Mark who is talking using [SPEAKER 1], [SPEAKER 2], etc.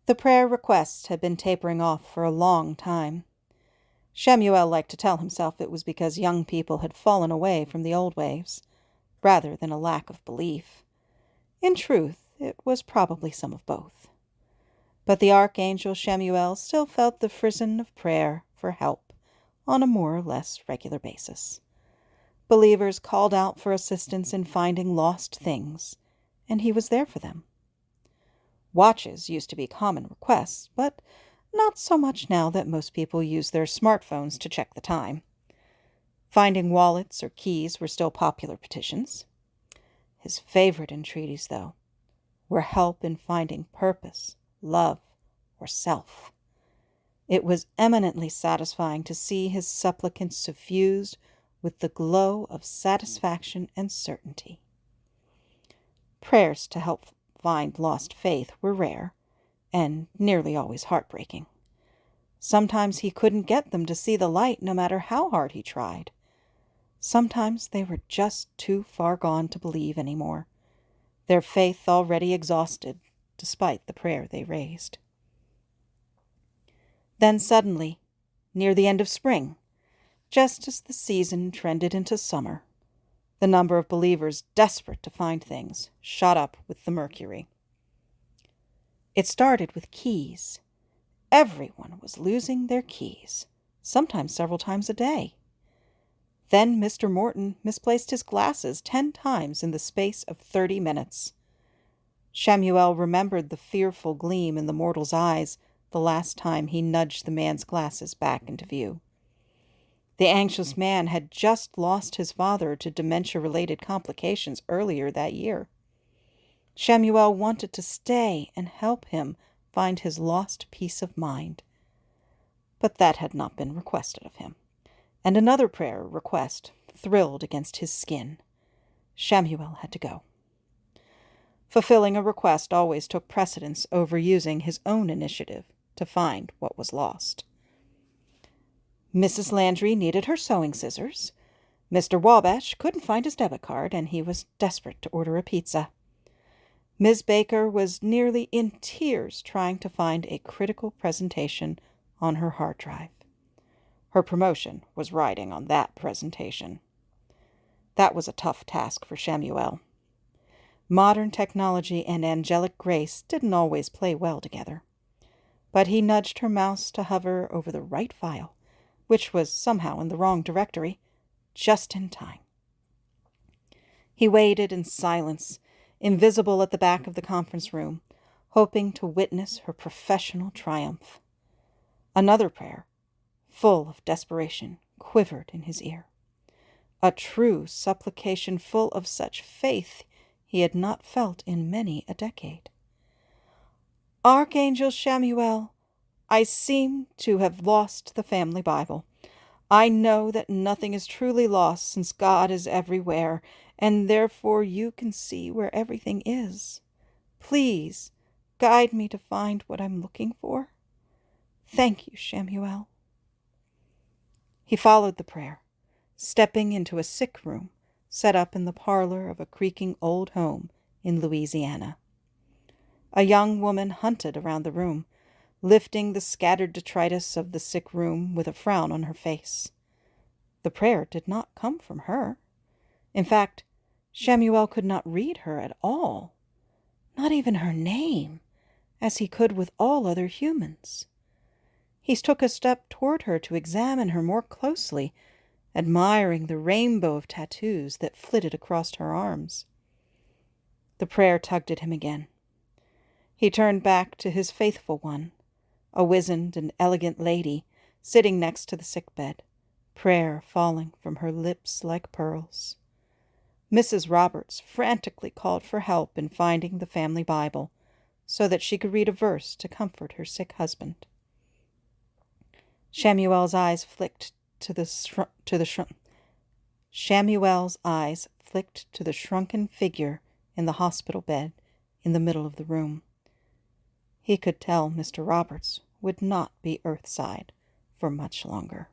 [SPEAKER 1] The prayer requests had been tapering off for a long time. Shemuel liked to tell himself it was because young people had fallen away from the old ways, rather than a lack of belief. In truth, it was probably some of both. But the Archangel Shemuel still felt the frisson of prayer for help on a more or less regular basis. Believers called out for assistance in finding lost things, and he was there for them. Watches used to be common requests, but not so much now that most people use their smartphones to check the time. Finding wallets or keys were still popular petitions. His favorite entreaties, though, were help in finding purpose, love, or self. It was eminently satisfying to see his supplicants suffused with the glow of satisfaction and certainty. Prayers to help find lost faith were rare, and nearly always heartbreaking. Sometimes he couldn't get them to see the light no matter how hard he tried. Sometimes they were just too far gone to believe any more, their faith already exhausted despite the prayer they raised. Then suddenly, near the end of spring, just as the season trended into summer, the number of believers desperate to find things shot up with the mercury. It started with keys. Everyone was losing their keys, sometimes several times a day. Then Mr. Morton misplaced his glasses 10 times in the space of 30 minutes. Shemuel remembered the fearful gleam in the mortal's eyes the last time he nudged the man's glasses back into view. The anxious man had just lost his father to dementia-related complications earlier that year. Shemuel wanted to stay and help him find his lost peace of mind. But that had not been requested of him, and another prayer request thrilled against his skin. Shemuel had to go. Fulfilling a request always took precedence over using his own initiative to find what was lost. Mrs. Landry needed her sewing scissors. Mr. Wabash couldn't find his debit card, and he was desperate to order a pizza. Ms. Baker was nearly in tears trying to find a critical presentation on her hard drive. Her promotion was riding on that presentation. That was a tough task for Shemuel. Modern technology and angelic grace didn't always play well together. But he nudged her mouse to hover over the right file, which was somehow in the wrong directory, just in time. He waited in silence, invisible at the back of the conference room, hoping to witness her professional triumph. Another prayer, full of desperation, quivered in his ear. A true supplication full of such faith he had not felt in many a decade. Archangel Shemuel, I seem to have lost the family Bible. I know that nothing is truly lost since God is everywhere, and therefore you can see where everything is. Please guide me to find what I'm looking for. Thank you, Shemuel. He followed the prayer, stepping into a sick room set up in the parlor of a creaking old home in Louisiana. A young woman hunted around the room, lifting the scattered detritus of the sick room with a frown on her face. The prayer did not come from her. In fact, Shemuel could not read her at all, not even her name, as he could with all other humans. He took a step toward her to examine her more closely, admiring the rainbow of tattoos that flitted across her arms. The prayer tugged at him again. He turned back to his faithful one, a wizened and elegant lady sitting next to the sick bed, prayer falling from her lips like pearls. Mrs. Roberts frantically called for help in finding the family Bible so that she could read a verse to comfort her sick husband. Shemuel's eyes flicked to the shrunken figure in the hospital bed in the middle of the room. He could tell Mr. Roberts would not be earthside for much longer.